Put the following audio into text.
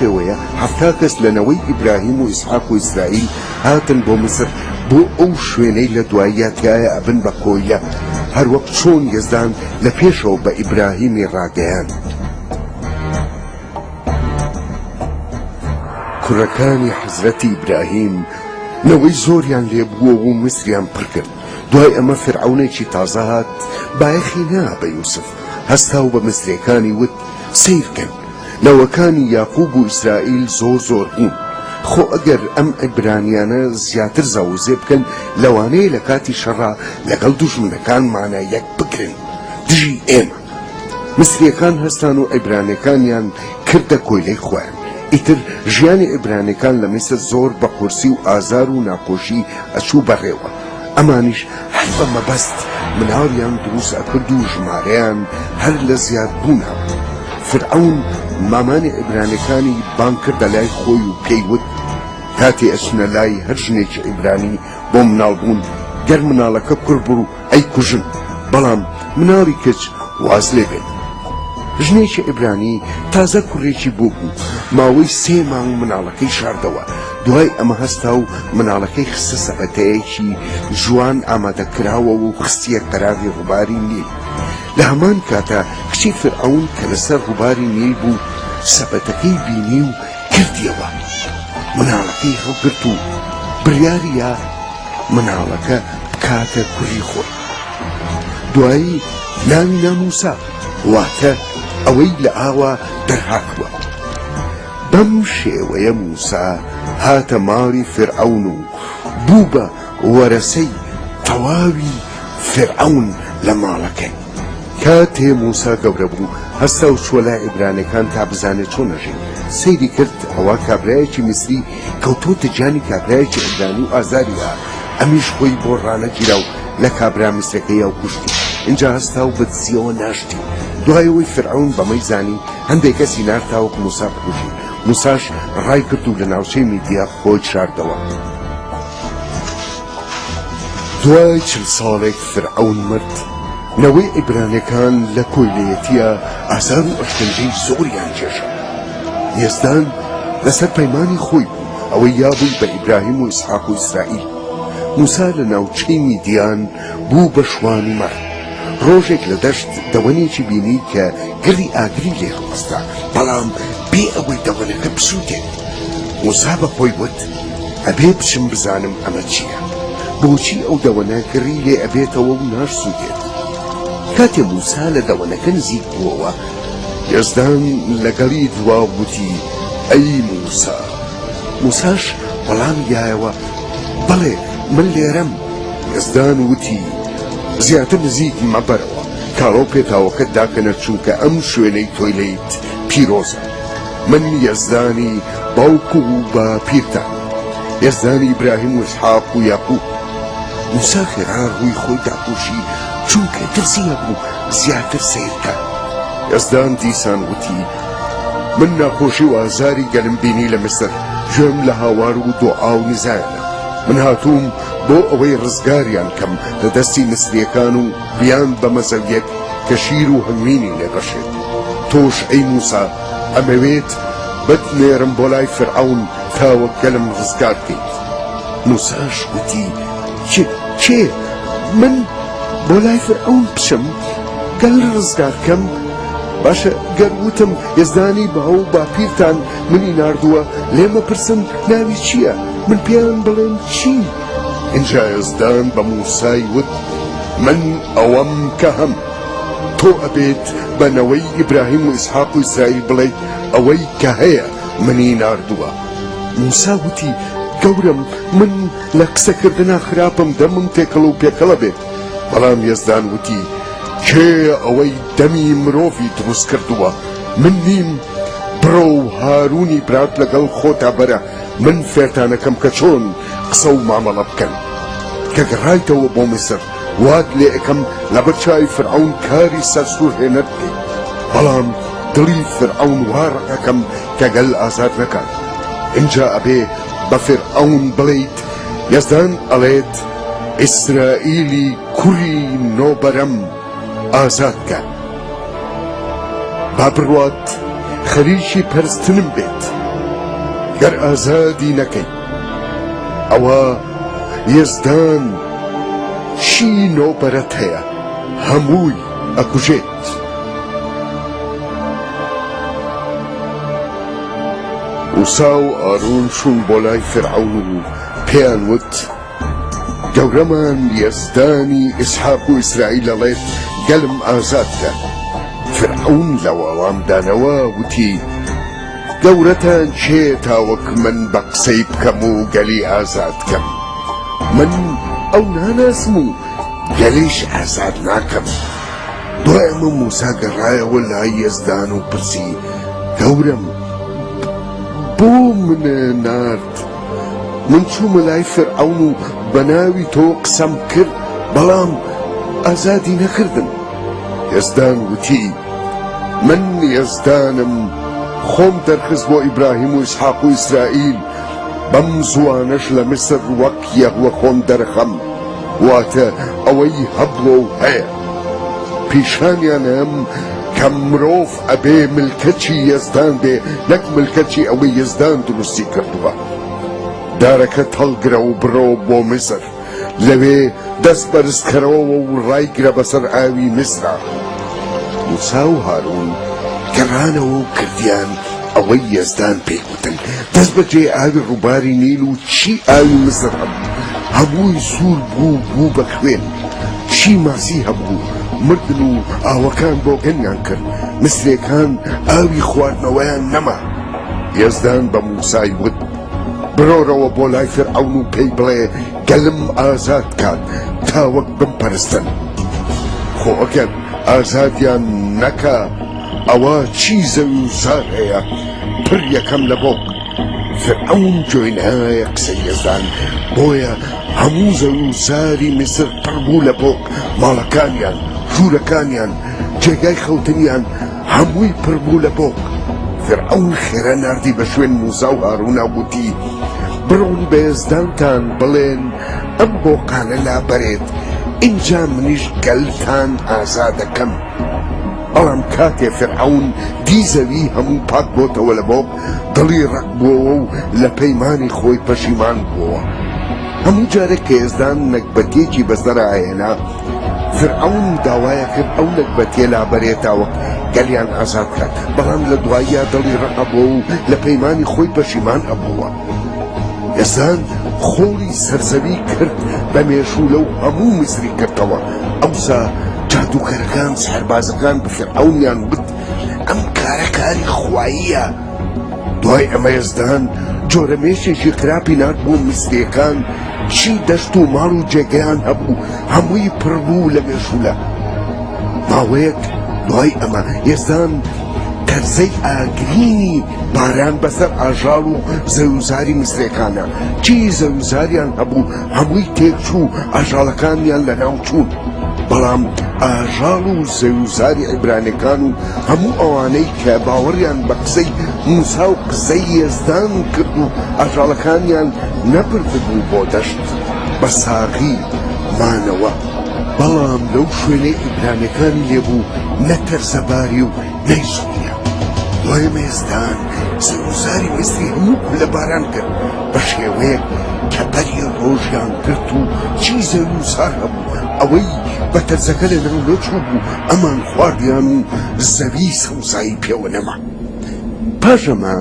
شێوەیە هەفتا کەس لەنەوەی ئیبراهیم و ئیسحاق و ئیسرائیل هاتن بۆ مسر بۆ ئەو شوێنەی لە دواییە تایە ئەبن بە کۆیلە هەروەک چۆن یەزدان لە پێشەوە بە ئیبراهیمی ڕاگەیان. کوڕەکانی حەزرەتی ئیبراهیم نەوەی زۆریان لێبووە و مسریان پڕ کرد. دوای ئەمە فرعونێکی تازە هات بایەخی نا بە یوسف هەستا و بە مسرەکانی وت سیرکەن. نەوەکانی یاقوب و ئیسرائیل زۆر بوون. خۆ ئەگەر ئەم عیبرانیانە زیاتر زەوزێ بکەن لەوانەیە لە کاتی شەڕا لەگەڵ دوژمنەکانمانە یەک بگرن دژی ئێمە. مسریەکان هەستان و عیبرانیەکانیان کردە کۆیلەی خۆیان. ئیتر ژیانی عیبرانیەکان لە میسر زۆر بە قورسی و ئازار و ناخۆشی ئەچوو بەڕێوە. ئەمانیش هەر بە مەبەست مناڵیان دروست ئەکرد و ژمارەیان هەر لە زیادبوونا. فرعون مامانی عیبرانیەکانی بان کردە لای خۆی و پێیوت کاتێ ئەچنە لای هەر ژنێکی عیبرانی بۆ مناڵبوون گەر مناڵەکە کوڕ بڕ و ئەی کوژن، بەڵام مناڵی کچ واز لێ بێن. ژنێکی عیبرانی تازە کوڕێکی بۆ بوو، ماوەی 3 مانگ مناڵەکەی شاردەوە. دوای ئەمە هەستا و مناڵەکەی خستە سەبەتەیەکی جوان ئامادەکراوە و خستیە قەراغی ڕووباری نیل. لە هەمان کاتە کچی فرعون کە لەسەر ڕووباری نیل بوو سەبەتەکەی بینی و کردیەوە. مناڵەکەی هەڵگرت و بڕیاریە مناڵەکە بکاتە کوڕی خۆی. دوایی ناوی نا موسا، واتە ئەوەی لە ئاوا دەرهاتووە. بەم شێوەیە موسا هاتە ماڵی فرعون و بوو بە وەرەسەی تەواوی فرعون لە ماڵەکەی. کاتێ موسا گەورە بوو هەستا و چوە لای عیبرانیەکان تا بزانێت چۆن ئەژین. سەیری کرد ئەوە کابرایەکی میسری کەوتۆتە جانی کابرایەکی عیبرانی و ئازاریە. ئەمیش خۆی بۆ ڕانەگیرا و لە کابرا میسرەکەی ئەو کوشتی. اینجا هەستا و بەدزیەوە ناشتی. دوایەوەی فرعون بەمەی زانی هەندێک کەسی نارتاوەک موسا بکوژی. موساش ڕای کرد و لە ناوچەی میدیا خۆی شاردەوە. دوای 40 ساڵێک فرعون مرد. نەوەی عیبرانیەکان لە کۆیلەیەتیە ئازار و ئەشکەنجەی زۆریان کێشا. یەزدان لەسەر پەیمانی خۆی بوو ئەوەی یابووی بە ئیبراهیم و ئیسحاق و ئیسرائیل. موسا لە ناوچەی میدیان بوو بە شوانی مرد. ڕۆژێک لە دەشت دەوەنێکی بینی کە گڕی ئاگری لێ هەڵەستا، بەڵام بێ ئەوەی دەوەنەکە بسووتێت. موسا بە خۆی وت ئەبێ بچم بزانم ئەمە چییە، بۆچی ئەو دەوەنە گڕی لێ ئەبێتەوە و ناشسووتێت. کاتێ موسا لە دەوەنەکە نزیک بووەوە یەزدان لەگەڵی دوا وتی ئەی موسا. موساش وەڵام یایەوە بەڵێ من لێرەم. یەزدان وتی زیاتر نزیک مەبەرەوە، کاڵۆ پێتاوەکەت داکەنە چونکە ئەم شوێنەی تۆی لەیت پیرۆزە. من یەزدانی باوکو و بە پیرتان، یەزدانی ئیبراهیم و ئیسحاق و یاقوب. موسا خێرا ڕووی خۆی داپۆشی چونکە ترسیە بوو زیاتر سیرکە. یەزدان دیسان وتی من ناخۆشی و ئازاری گەلم بینی لە مسر، گوێم لە هاوار و دۆعا و نزایەنە. من هاتووم بۆ ئەوەی ڕزگاریان کەم لە دەستی مسریەکان و بیان بە مەزەویەک کە شیر و هەنگوینی لێبەشێت. تۆش ئەی موسا ئەمەوێت بتنێرم بۆ لای فرعون تاوە گەلم ڕزگار بکەیت. موساش وتی چێ من بۆ لای فرعون بچم گەل ڕزگار کەم؟ باشە گەر وتم یەزدانی باو باپیرتان منی ناردووە لێمە پرسن ناوی چییە، من پێیان بڵێم چی؟ اینجا یەزدان بە موسای وت من ئەوەم کە هەم، تۆ ئەبێت بەنەوەی ئیبراهیم و ئیسحاق و ئیسرائیل بڵێیت ئەوەی کە هەیە منی ناردووە. موسا وتی گەورم من لە قسەکردنا خراپم دەمم تێکەڵ و پێکەڵە بێت. بەڵام یەزدان وتی کێ ئەوەی دەمی مرۆڤی دروست کردووە؟ من نیم. بڕۆ و هارونی برات لەگەڵ خۆتا بەرە، من فێرتانەکەم کە چۆن قسە و مامەڵە بکەن. کە گەڕایتەوە بۆ میسر وات لێ ئەەکەم لەبەر چای فرعون کاری سەرسوور هێنەت بکەیت، بەڵام دڵی فرعون وا ڕەقەکەم کە گەل ئازاد نەکات. اینجا ئەبێ بە فرعون بڵێیت یەزدان ئەڵێت ئیسرائیلی کوڕی نۆبەرەم ئازاد کە. با بڕوات خەریکی پەرستنم بێت. گەر ئازادی نەکەی ئەوە یزدان چی نۆبەرەت هەیە هەمووی ئەکوژێت. موسا و ئارون چوون بۆ لای فرعەون و پێیان وت گەورەمان یزدانی ئیسحاق و ئیسرائیل ئەڵێت گەلم ئازادکە. فرعەون لە وەڵامدانەوە وتی گەورەتان چێ تاوەک من بە قسەی بکەم و گەلی ئازاد بکەم؟ من ئەو ناناسم و گەلیش ئازاد ناکەم. دوای ئەمە موسا گەڕایەوە لای یزدان و پرسی گەورم بۆ منە نارد؟ من چوومە لای فرعەون و بە ناوی تۆ قسەم کرد بەڵام ئازادی نەکردم. یزدان وتی من یزدانم خۆم دەرخست بۆ ئیبراهیم و ئیسحاق و ئیسرائیل بەم زوانەش لە میسر وەک یەغوە خۆم دەرخەم واتە ئەوەی هەبووە و هەیە. پیشانیانم کە مرۆڤ ئەبێ ملکەچی یزدان بێ نەک ملکەچی ئەوەی یزدان دروستی کردووە. دارەکە هەڵگرە و بڕۆ بۆ میسر لەوێ دەست بەرزکەرەوە و ڕایگرە بەسەر ئاوی میسرە. موسا و هارون گەڕانەوە و کردیان ئەوەی یزدان پێیگوتن. دەست بەجێ ئاوی ڕووباری نیل و چی ئاوی میسر هەبوو هەمووی سوور بوو بە خوێن. چی ماسی هەبوو مردن و ئاوەکان بۆ گەنیان کرد. میسرێکان ئاوی خواردنەوەیان نەما. یزدان بە موسای وت برۆرەوە بۆ لای فرعەون و پێی بڵێ گەلم ئازاد کات تاوەک بمپەرستن. خۆ ئەگەر ئازادیان نەکا ئەوە چی زەوی و زار هەیە پر یەکەم لە بۆک. فرعەون گوێی نایە قسەی یزدان بۆیە هەموو زەوی و زاری میسر پڕ بوو لە بۆک. ماڵەکانیان ژوورەکانیان جێگای خەوتنیان هەمووی پڕ بوو لە بۆک. فرعەون خێرە ناردی بە شوێن موسا و هارون وتی بڕۆن بە یزدانتان بڵێن ئەم بۆقانە لابەرێت ئینجا منیش گەلتان ئازادەکەم. بەڵام کاتێ فرعەون دی زەوی هەموو پاک بۆتەوە لە بۆک دڵی ڕق بووەوە و لە پەیمانی خۆی پەشیمان بووە. هەموو جارێک کە یزدان نەکبەتێکی بەسەرهێنا فرعەون داوایە کرد ئەو نەکبەتێ لابەرێتەوە گەلیان ئازاد کات بەڵام لە دواییە دڵی ڕق بووە و لە پەیمانی خۆی پەشیمان ئەبووە. یزدان خۆڵی سەرزەوی کرد بە مێشوولە و هەموو میسری کردەوە. ئەوسا جادوکەرەکان سەربازەکان بە فرعەونیان وت ئەم کارە کاری خواییە. دوای ئەمە یزدان جۆرەمێشێکی خراپی نرد بۆ میسریەکان چی دەشت و ماڵ و جێگەیان هەبوو هەمووی پڕ بوو لە مێشوولە. ماوەیەک دوای ئەمە یزدان تەرزەی ئاگرینی باران بەسەر ئاژاڵ و زەوزاری میسرێکانە چی زەوزاریان هەبوو هەمووی تێکچوو ئاژاڵەکانیان لەناو چوون. بەڵام ئاژاڵ و زەوزاری عیبرانیەکان و هەموو ئەوانەی کە باوەڕیان بە قسەی موسا و قسەی یزدان کرد و ئاژاڵەکانیان نەبردبوو بۆ دەشت بە ساغی مانەوە. بەڵام لەو شوێنەی عیبرانیەکانی لێبوو نەتەرزەباری و نەیزوونیە. دوایەمە یزدان زەوزاری میسری هەموو لە باران کرد بە شێوەیەک کە بەری ڕۆژیان کرد و چی زەوی و سار هەبوو ئەوەی بە تەرزەکە لە ناو نەچوو بوو ئەمان خواردیان و زەوی سەوزایی پێوە نەما. پاشەمە